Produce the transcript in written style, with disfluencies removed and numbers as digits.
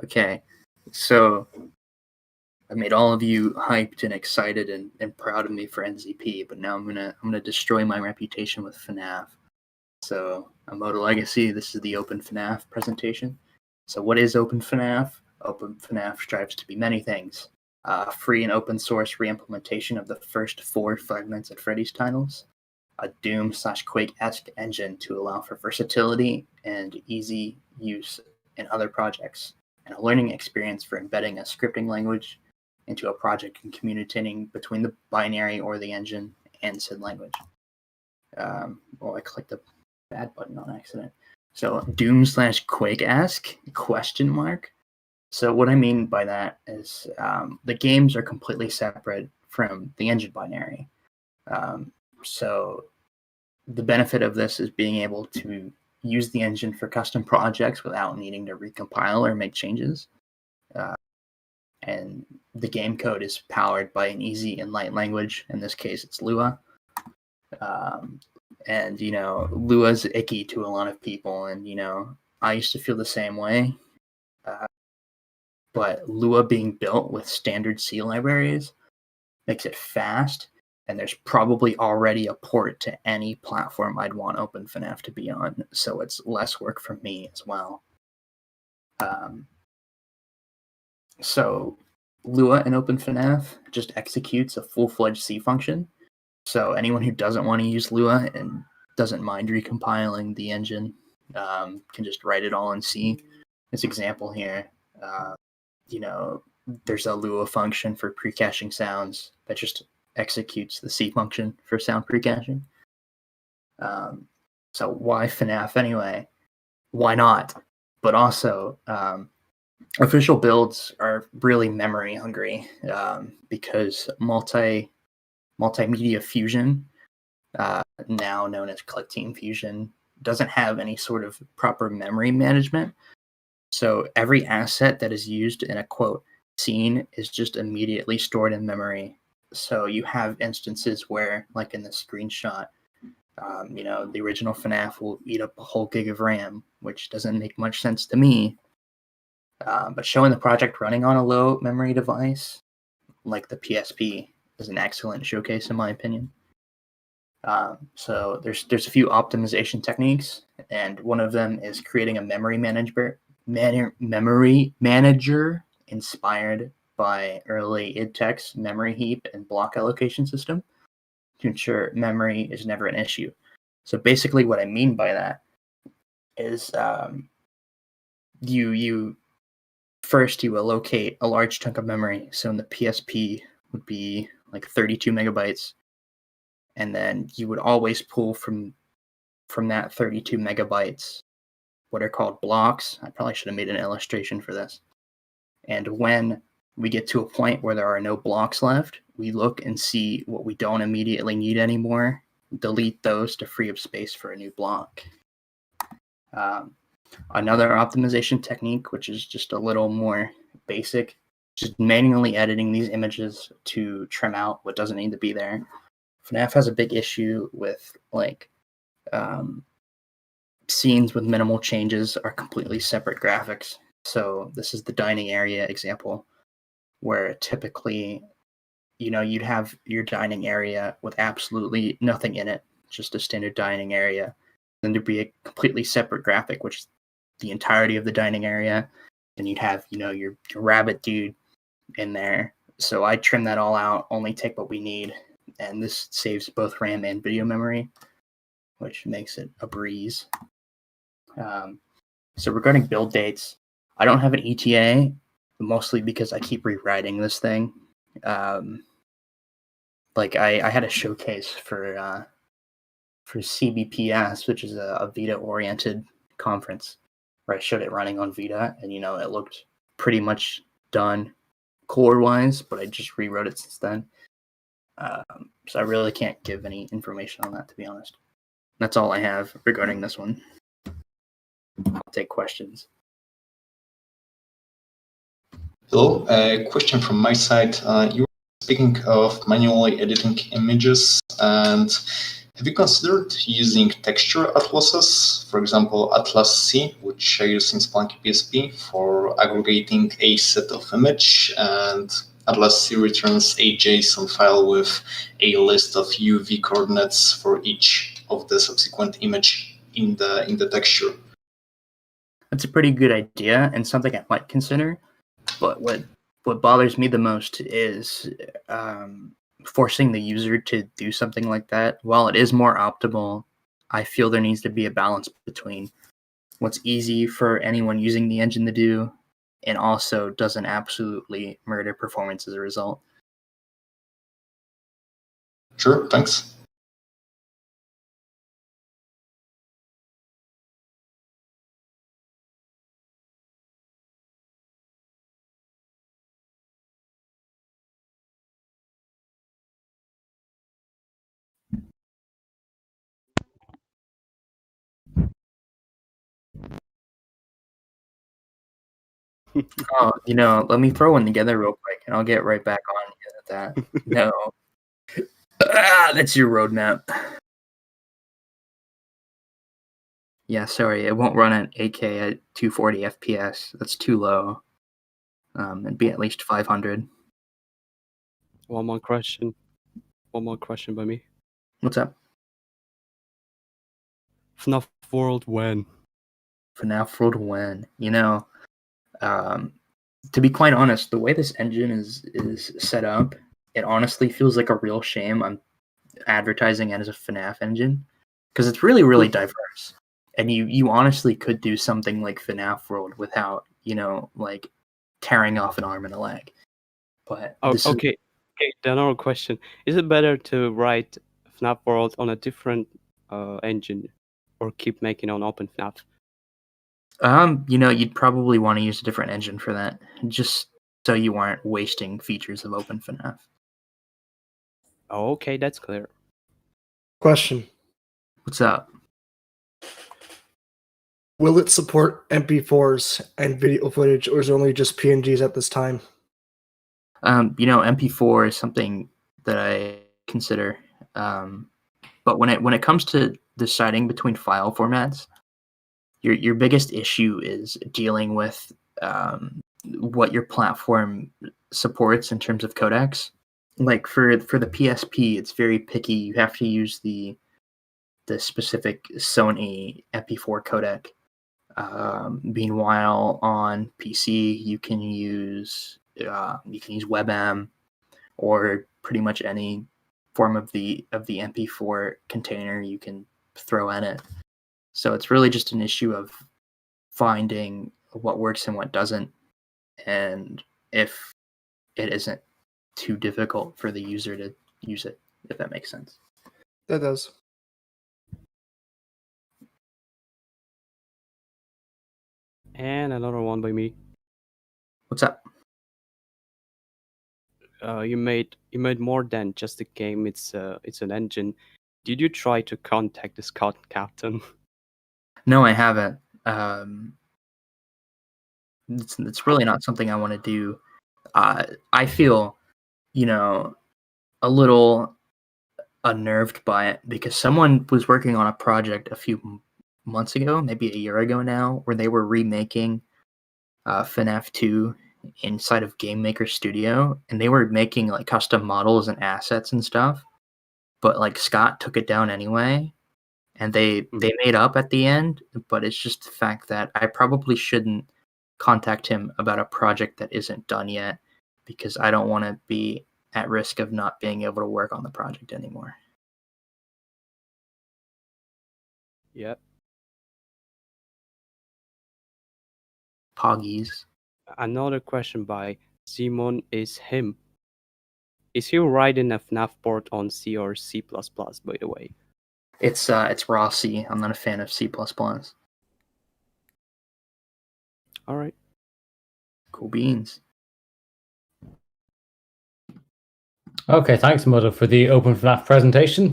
Okay, so I made all of you hyped and excited and proud of me for NZP, but now I'm gonna destroy my reputation with FNAF. So, Moda Legacy, this is the Openfnaf presentation. So what is Openfnaf? Openfnaf strives to be many things. Free and open source reimplementation of the first 4 Five Nights at Freddy's titles. A Doom/Quake-esque engine to allow for versatility and easy use in other projects. And a learning experience for embedding a scripting language into a project and communicating between the binary or the engine and said language. I clicked the bad button on accident. So Doom/Quake-esque ? So what I mean by that is the games are completely separate from the engine binary. So the benefit of this is being able to use the engine for custom projects without needing to recompile or make changes. And the game code is powered by an easy and light language. In this case, it's Lua. And, Lua's icky to a lot of people. And, I used to feel the same way. But Lua being built with standard C libraries makes it fast. And there's probably already a port to any platform I'd want Openfnaf to be on. So it's less work for me as well. So Lua in Openfnaf just executes a full-fledged C function. So anyone who doesn't want to use Lua and doesn't mind recompiling the engine can just write it all in C. This example here, there's a Lua function for pre-caching sounds that just executes the C function for sound pre-caching. So why FNAF anyway? Why not? But also, official builds are really memory hungry because multimedia fusion, now known as ClickTeam Fusion, doesn't have any sort of proper memory management. So every asset that is used in a quote scene is just immediately stored in memory. So you have instances where, like in the screenshot, the original FNAF will eat up a whole gig of RAM, which doesn't make much sense to me. But showing the project running on a low memory device, like the PSP, is an excellent showcase in my opinion. So there's a few optimization techniques, and one of them is creating a memory manager inspired by early idTech's memory heap and block allocation system to ensure memory is never an issue. So basically what I mean by that is you allocate a large chunk of memory. So in the PSP would be like 32 megabytes. And then you would always pull from that 32 megabytes what are called blocks. I probably should have made an illustration for this. And when we get to a point where there are no blocks left, we look and see what we don't immediately need anymore, delete those to free up space for a new block. Another optimization technique, which is just a little more basic, just manually editing these images to trim out what doesn't need to be there. FNAF has a big issue with scenes with minimal changes are completely separate graphics. So this is the dining area example, where typically, you'd have your dining area with absolutely nothing in it, just a standard dining area. Then there'd be a completely separate graphic, which is the entirety of the dining area. And you'd have, your rabbit dude in there. So I trim that all out, only take what we need. And this saves both RAM and video memory, which makes it a breeze. So regarding build dates, I don't have an ETA, mostly because I keep rewriting this thing. I had a showcase for CBPS, which is a Vita-oriented conference, where I showed it running on Vita, and it looked pretty much done core-wise, but I just rewrote it since then. So I really can't give any information on that, to be honest. That's all I have regarding this one. I'll take questions. Hello, a question from my side. You were speaking of manually editing images, and Have you considered using texture atlases, for example, Atlas C, which I use in Splunky PSP for aggregating a set of image, and Atlas C returns a JSON file with a list of UV coordinates for each of the subsequent image in the texture? That's a pretty good idea and something I might consider. But what bothers me the most is forcing the user to do something like that. While it is more optimal, I feel there needs to be a balance between what's easy for anyone using the engine to do and also doesn't absolutely murder performance as a result. Sure, thanks. Oh, let me throw one together real quick, and I'll get right back on you at that. No. That's your roadmap. Yeah, sorry, it won't run at 8K at 240 FPS. That's too low. It'd be at least 500. One more question by me. What's up? FNAF World when? FNAF World when? To be quite honest, the way this engine is set up, it honestly feels like a real shame I'm advertising it as a FNAF engine, because it's really, really diverse. And you honestly could do something like FNAF World without, like tearing off an arm and a leg. But okay, another question. Is it better to write FNAF World on a different engine or keep making on OpenFNAF? You'd probably want to use a different engine for that, just so you aren't wasting features of OpenFNAF. Okay, that's clear. Question. What's up? Will it support MP4s and video footage, or is it only just PNGs at this time? MP4 is something that I consider, but when it comes to deciding between file formats, your biggest issue is dealing with what your platform supports in terms of codecs. Like for the PSP, it's very picky. You have to use the specific Sony MP4 codec. Meanwhile, on PC, you can use WebM or pretty much any form of the MP4 container you can throw in it. So it's really just an issue of finding what works and what doesn't, and if it isn't too difficult for the user to use it, if that makes sense. That does. And another one by me. What's up? You made more than just a game. It's an engine. Did you try to contact the scout captain? No, I haven't. It's really not something I want to do. I feel, a little unnerved by it because someone was working on a project a few months ago, maybe a year ago now, where they were remaking FNAF 2 inside of Game Maker Studio, and they were making like custom models and assets and stuff. But like Scott took it down anyway, and they made up at the end. But it's just the fact that I probably shouldn't contact him about a project that isn't done yet, because I don't want to be at risk of not being able to work on the project anymore. Yep. Poggies. Another question by Simon is him. Is he writing a FNAF port on C or C++, by the way? It's raw C. I'm not a fan of C++. All right. Cool beans. Okay, thanks, Mother, for the OpenFNAF presentation.